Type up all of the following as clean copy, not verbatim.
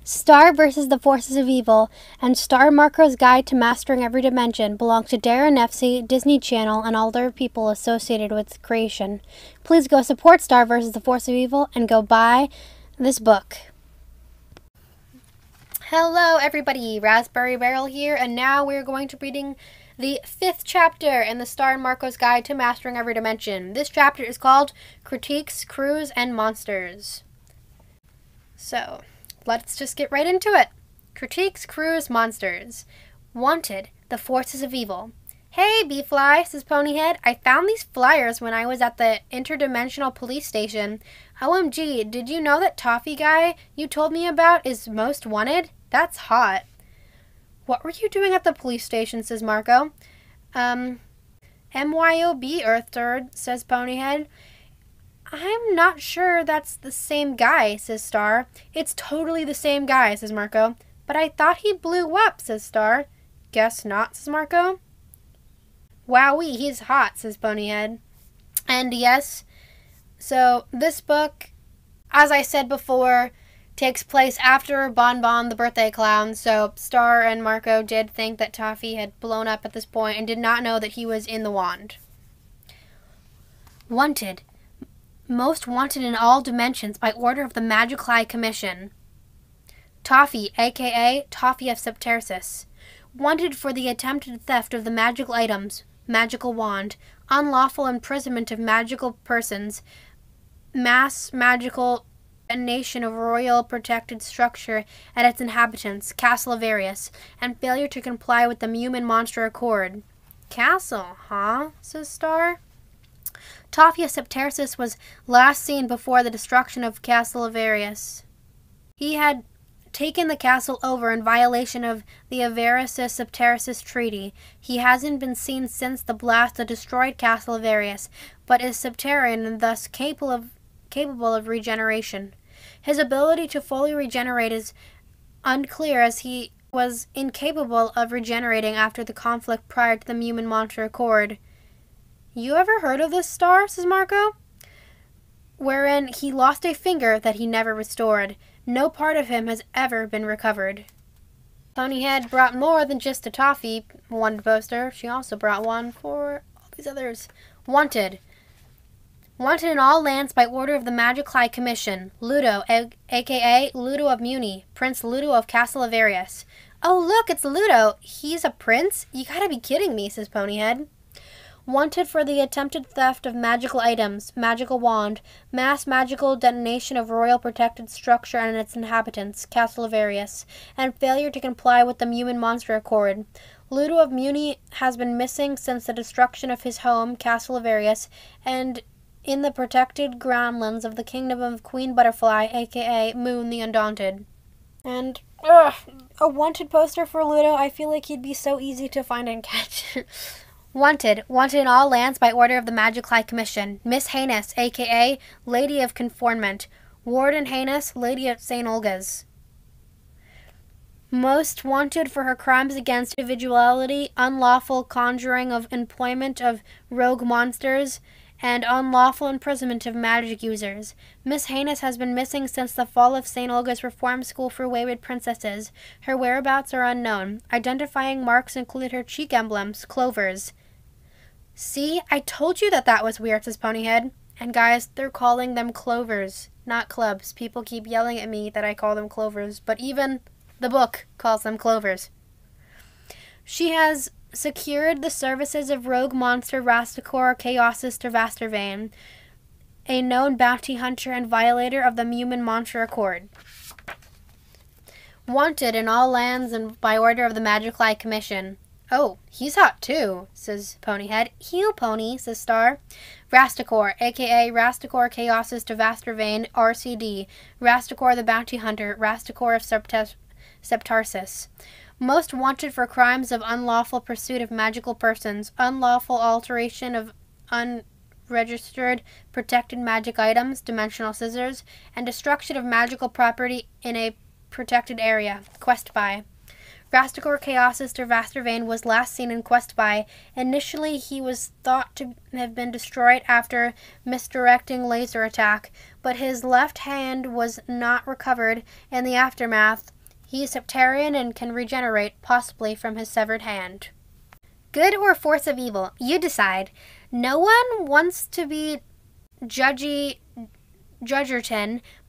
Star versus the Forces of Evil and Star Marco's Guide to Mastering Every Dimension belong to Daron, Nefcy, Disney Channel, and all other people associated with its creation. Please go support Star versus the Force of Evil and go buy this book. Hello everybody, Raspberry Barrel here, and now we're going to be reading the 5th chapter in the Star Marco's Guide to Mastering Every Dimension. This chapter is called Critiques, Crews, and Monsters. So, let's just get right into it. Critiques, Crews, Monsters. Wanted, the Forces of Evil. Hey, Bee-Fly, says Ponyhead. I found these flyers when I was at the interdimensional police station. OMG, did you know that Toffee guy you told me about is most wanted? That's hot. What were you doing at the police station, says Marco. MYOB, Earth Turd, says Ponyhead. I'm not sure that's the same guy, says Star. It's totally the same guy, says Marco. But I thought he blew up, says Star. Guess not, says Marco. Wowee, he's hot, says Ponyhead. And yes, so this book, as I said before, takes place after Bon Bon, the birthday clown. So Star and Marco did think that Toffee had blown up at this point and did not know that he was in the wand. Wanted. Most wanted in all dimensions by order of the Magical High Commission. Toffee, a.k.a. Toffee of Septersis. Wanted for the attempted theft of the magical items, magical wand, unlawful imprisonment of magical persons, mass magical detonation of royal protected structure and its inhabitants, Castle of Arius, and failure to comply with the human monster accord. Castle, huh? Says Star. Toffee of Septersis was last seen before the destruction of Castle of Arius. He had taken the castle over in violation of the Avaricis-Septersis Treaty. He hasn't been seen since the blast that destroyed Castle of Arius, but is Septarian and thus capable of regeneration. His ability to fully regenerate is unclear, as he was incapable of regenerating after the conflict prior to the human monster accord. You ever heard of this, Star? Says Marco. Wherein he lost a finger that he never restored. No part of him has ever been recovered. Ponyhead brought more than just a toffee wanted poster. She also brought one for all these others. Wanted. Wanted in all lands by order of the Magic High Commission. Ludo, a.k.a. Ludo of Muni, Prince Ludo of Castle of Arius. Oh, look, it's Ludo. He's a prince? You gotta be kidding me, says Ponyhead. Wanted for the attempted theft of magical items, magical wand, mass magical detonation of royal protected structure and its inhabitants, Castle of Arius, and failure to comply with the human monster accord. Ludo of Muni has been missing since the destruction of his home, Castle of Arius, and in the protected groundlands of the kingdom of Queen Butterfly, aka Moon the Undaunted. And, a wanted poster for Ludo. I feel like he'd be so easy to find and catch. Wanted in all lands by order of the Magic High Commission. Miss Heinous, a.k.a. Lady of Conformment. Warden Heinous, Lady of St. Olga's. Most wanted for her crimes against individuality, unlawful conjuring of employment of rogue monsters, and unlawful imprisonment of magic users. Miss Heinous has been missing since the fall of St. Olga's Reform School for Wayward Princesses. Her whereabouts are unknown. Identifying marks include her cheek emblems, clovers. See, I told you that was weird, says Ponyhead. And guys, they're calling them clovers, not clubs. People keep yelling at me that I call them clovers, but even the book calls them clovers. She has secured the services of rogue monster Rasticor Chaosis Tervastervane, a known bounty hunter and violator of the human monster accord. Wanted in all lands and by order of the Magic High Commission. Oh, he's hot too, says Ponyhead. Heel Pony, says Star. Rasticor, a.k.a. Rasticor Chaosis Tervastervane, RCD. Rasticor the Bounty Hunter, Rasticor of Septarsis. Most wanted for crimes of unlawful pursuit of magical persons, unlawful alteration of unregistered protected magic items, dimensional scissors, and destruction of magical property in a protected area. Quest by. Rasticor Chaosis Tervastervane was last seen in Quest by. Initially, he was thought to have been destroyed after misdirecting laser attack, but his left hand was not recovered in the aftermath He's Septarian and can regenerate, possibly from his severed hand. Good or force of evil? You decide. No one wants to be Judgerton,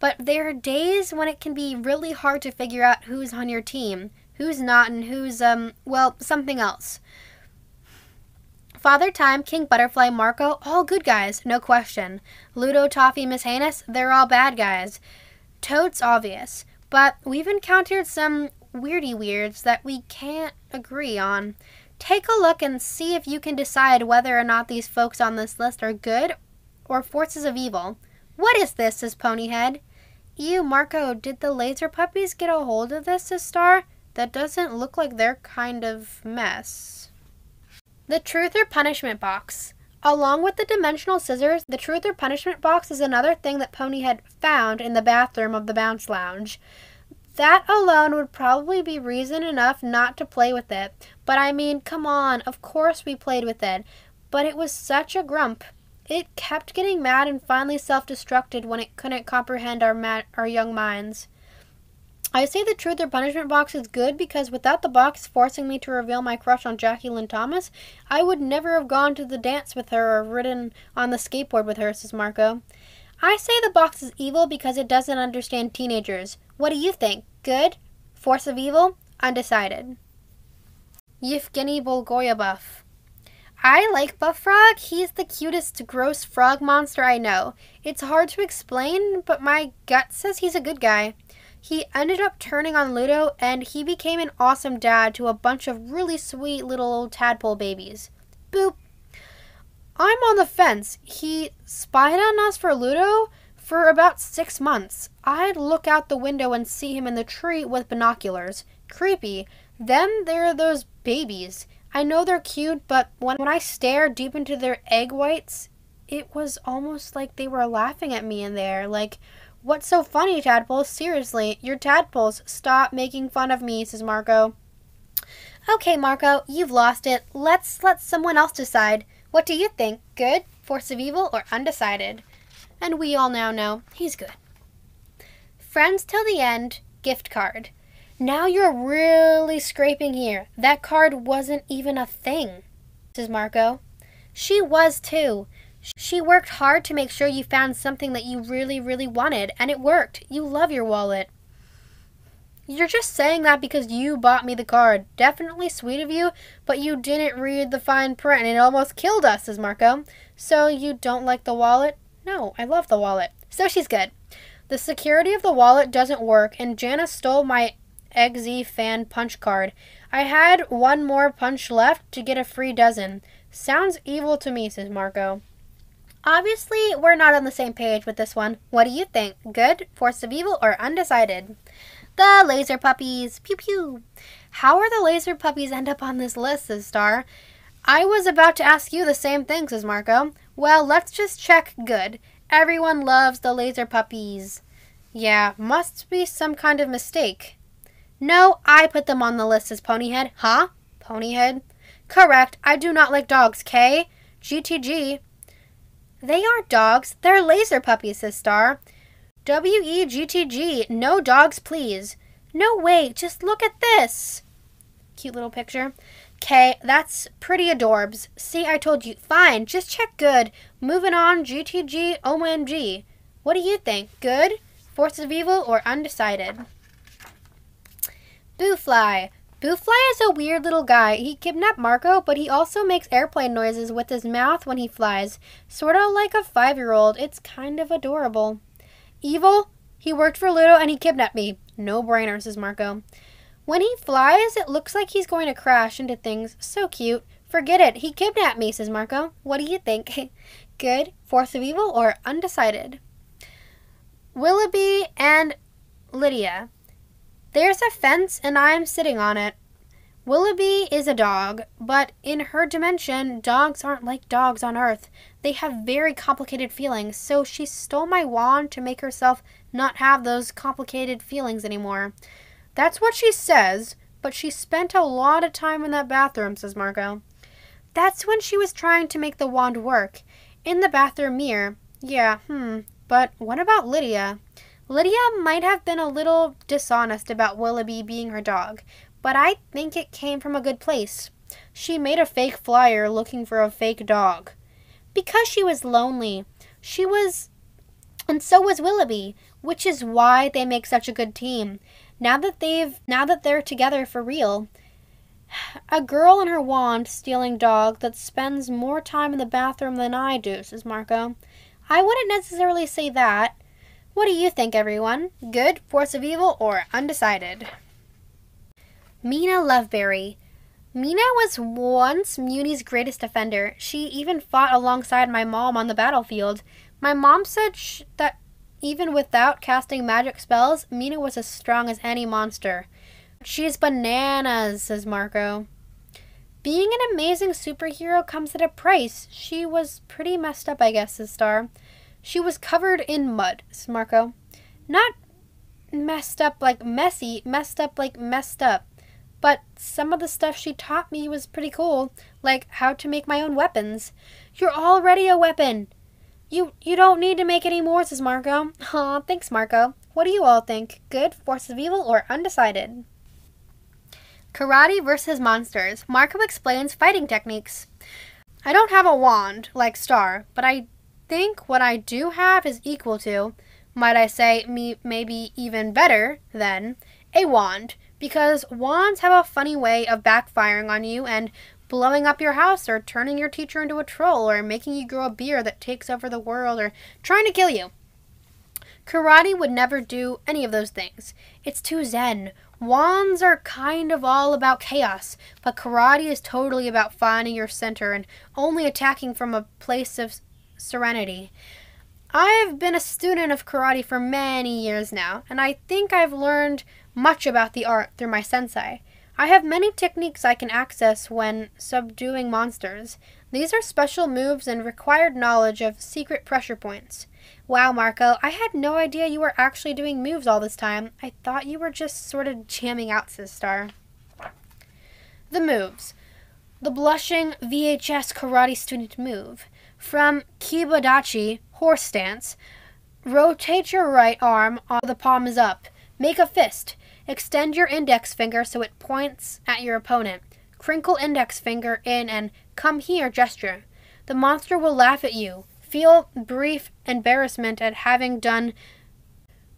but there are days when it can be really hard to figure out who's on your team, who's not, and who's, something else. Father Time, King Butterfly, Marco, all good guys, no question. Ludo, Toffee, Miss Heinous, they're all bad guys. Toad's obvious, but we've encountered some weirds that we can't agree on. Take a look and see if you can decide whether or not these folks on this list are good or forces of evil. What is this, says Ponyhead. Ew, Marco, did the laser puppies get a hold of this, says Star? That doesn't look like their kind of mess. The Truth or Punishment Box. Along with the dimensional scissors, the Truth or Punishment Box is another thing that Ponyhead found in the bathroom of the Bounce Lounge. That alone would probably be reason enough not to play with it. But I mean, come on, of course we played with it. But it was such a grump. It kept getting mad and finally self-destructed when it couldn't comprehend our young minds. I say the Truth or Punishment Box is good because without the box forcing me to reveal my crush on Jackie Lynn Thomas, I would never have gone to the dance with her or ridden on the skateboard with her, says Marco. I say the box is evil because it doesn't understand teenagers. What do you think? Good? Force of evil? Undecided. Yevgeny Bulgoyabov. I like Buff Frog. He's the cutest gross frog monster I know. It's hard to explain, but my gut says he's a good guy. He ended up turning on Ludo, and he became an awesome dad to a bunch of really sweet little old tadpole babies. Boop. I'm on the fence. He spied on us for Ludo for about 6 months. I'd look out the window and see him in the tree with binoculars. Creepy. Then there are those babies. I know they're cute, but when I stare deep into their egg whites, it was almost like they were laughing at me in there. Like, what's so funny, tadpoles? Seriously, you're tadpoles. Stop making fun of me, says Marco. Okay, Marco, you've lost it. Let's let someone else decide. What do you think? Good, force of evil, or undecided? And we all now know he's good. Friends till the end, gift card. Now you're really scraping here. That card wasn't even a thing, says Marco. She was too. She worked hard to make sure you found something that you really wanted, and it worked. You love your wallet. You're just saying that because you bought me the card. Definitely sweet of you, but you didn't read the fine print and it almost killed us, says Marco. So you don't like the wallet? No, I love the wallet. So she's good. The security of the wallet doesn't work, and Jana stole my XZ fan punch card. I had one more punch left to get a free dozen. Sounds evil to me, says Marco. Obviously, we're not on the same page with this one. What do you think? Good, force of evil, or undecided? The laser puppies. Pew pew. How are the laser puppies end up on this list, says Star? I was about to ask you the same thing, says Marco. Well, let's just check good. Everyone loves the laser puppies. Yeah, must be some kind of mistake. No, I put them on the list, says Ponyhead. Huh? Ponyhead? Correct. I do not like dogs, K. GTG. They aren't dogs. They're laser puppies, says Star. WEGTG. No dogs, please. No, wait. Just look at this. Cute little picture. K, that's pretty adorbs. See, I told you. Fine, just check good. Moving on, GTG, OMG. What do you think? Good? Force of evil, or undecided? Boofly. Boofly is a weird little guy. He kidnapped Marco, but he also makes airplane noises with his mouth when he flies. Sort of like a 5-year-old. It's kind of adorable. Evil? He worked for Ludo and he kidnapped me. No brainer, says Marco. When he flies, it looks like he's going to crash into things. So cute. Forget it. He kidnapped me, says Marco. What do you think? Good, force of evil, or undecided? Willoughby and Lydia. There's a fence and I'm sitting on it. Willoughby is a dog, but in her dimension, dogs aren't like dogs on Earth. They have very complicated feelings, so she stole my wand to make herself not have those complicated feelings anymore. That's what she says, but she spent a lot of time in that bathroom, says Marco. That's when she was trying to make the wand work. In the bathroom mirror. Yeah, but what about Lydia? Lydia might have been a little dishonest about Willoughby being her dog, but I think it came from a good place. She made a fake flyer looking for a fake dog. Because she was lonely. And so was Willoughby, which is why they make such a good team. Now that they're together for real. A girl and her wand-stealing dog that spends more time in the bathroom than I do, says Marco. I wouldn't necessarily say that. What do you think, everyone? Good, force of evil, or undecided? Mina Loveberry. Mina was once Muni's greatest defender. She even fought alongside my mom on the battlefield. My mom said that even without casting magic spells, Mina was as strong as any monster. She's bananas, says Marco. Being an amazing superhero comes at a price. She was pretty messed up, I guess, says Star. She was covered in mud, says Marco. Not messed up like messy, messed up like messed up. But some of the stuff she taught me was pretty cool, like how to make my own weapons. You're already a weapon. You don't need to make any more, says Marco. Aw, thanks, Marco. What do you all think? Good, force of evil, or undecided? Karate versus monsters. Marco explains fighting techniques. I don't have a wand, like Star, but I think what I do have is equal to, might I say, maybe even better than, a wand. Because wands have a funny way of backfiring on you and blowing up your house or turning your teacher into a troll or making you grow a beard that takes over the world or trying to kill you. Karate would never do any of those things. It's too zen. Wands are kind of all about chaos, but karate is totally about finding your center and only attacking from a place of serenity. I've been a student of karate for many years now, and I think I've learned much about the art through my sensei. I have many techniques I can access when subduing monsters. These are special moves and required knowledge of secret pressure points. Wow, Marco, I had no idea you were actually doing moves all this time. I thought you were just sort of jamming out, says Star. The moves. The blushing VHS karate student move. From Kibadachi, horse stance. Rotate your right arm while the palm is up. Make a fist. Extend your index finger so it points at your opponent. Crinkle index finger in and come here gesture. The monster will laugh at you. Feel brief embarrassment at having done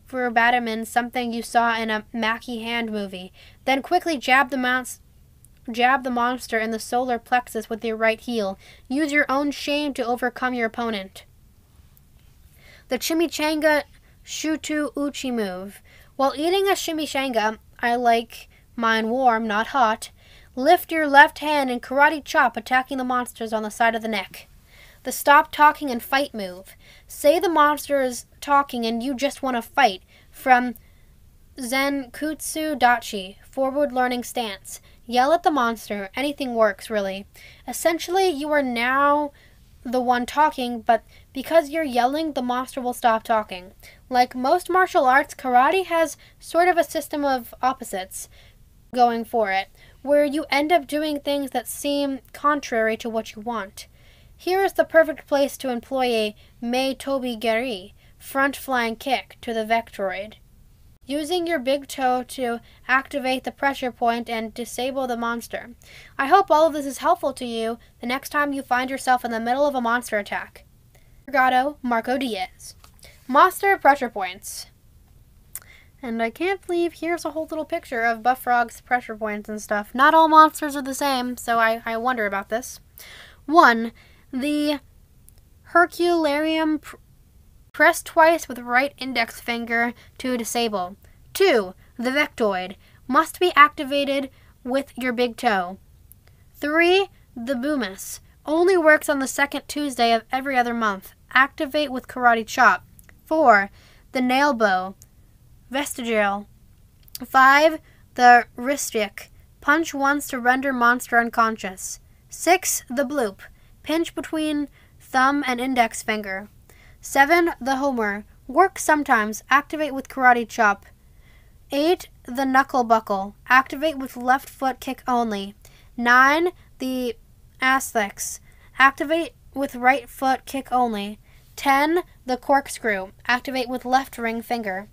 verbatim something you saw in a Mackie Hand movie. Then quickly jab the monster in the solar plexus with your right heel. Use your own shame to overcome your opponent. The chimichanga shutu uchi move. While eating a chimichanga, I like mine warm, not hot. Lift your left hand and karate chop, attacking the monsters on the side of the neck. The stop talking and fight move. Say the monster is talking and you just want to fight. From Zenkutsu Dachi, forward learning stance. Yell at the monster. Anything works, really. Essentially, you are now the one talking, but because you're yelling, the monster will stop talking. Like most martial arts, karate has sort of a system of opposites going for it, where you end up doing things that seem contrary to what you want. Here is the perfect place to employ a Mei Tobi Geri, front flying kick, to the Vectoroid. Using your big toe to activate the pressure point and disable the monster. I hope all of this is helpful to you the next time you find yourself in the middle of a monster attack. Regato, Marco Diaz. Monster pressure points. And I can't believe here's a whole little picture of Buff Frog's pressure points and stuff. Not all monsters are the same, so I wonder about this. 1. The Hercularium. Press twice with right index finger to disable. 2. The Vectoid. Must be activated with your big toe. 3. The Boomus. Only works on the second Tuesday of every other month. Activate with karate chop. 4. The Nail Bow. Vestigial. 5. The Ristic. Punch once to render monster unconscious. 6. The Bloop. Pinch between thumb and index finger. 7. The Homer. Works sometimes. Activate with karate chop. 8. The Knuckle Buckle. Activate with left foot kick only. 9. The Asphyx. Activate with right foot kick only. 10. The Corkscrew. Activate with left ring finger.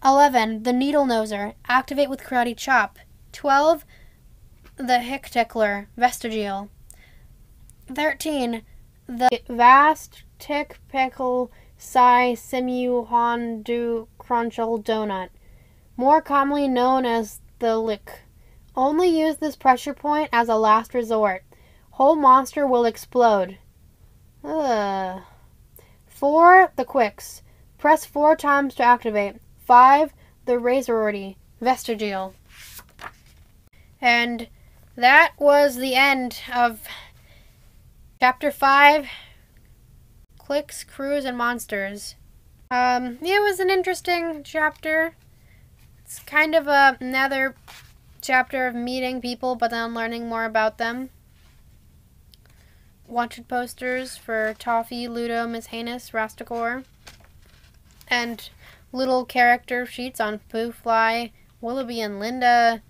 11. The Needle Noser. Activate with Karate Chop. 12. The Hick Tickler. Vestigial. 13. The Vast Tick Pickle Sai Simu Hondu Crunchel Donut. More commonly known as the Lick. Only use this pressure point as a last resort. Whole monster will explode. 4. The Quicks. Press 4 times to activate. 5. The Razority. Vestigial. And that was the end of Chapter 5, Clicks, Crews, and Monsters. It was an interesting chapter. It's kind of another chapter of meeting people, but then learning more about them. Wanted posters for Toffee, Ludo, Miss Heinous, Rasticor, and little character sheets on Pooh Fly, Willoughby, and Linda.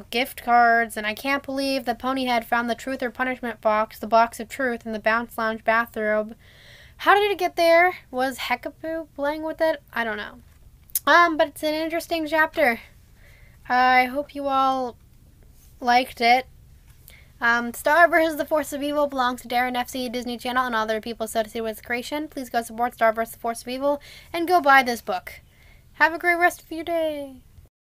Gift cards, and I can't believe the Ponyhead found the Truth or Punishment box, the box of truth, in the Bounce Lounge bathrobe. How did it get there? Was Heckapoo playing with it? I don't know. But it's an interesting chapter. I hope you all liked it. Star vs. the Force of Evil belongs to Daron, nefcy, Disney Channel, and other people associated with its creation. Please go support Star vs. the Force of Evil and go buy this book. Have a great rest of your day.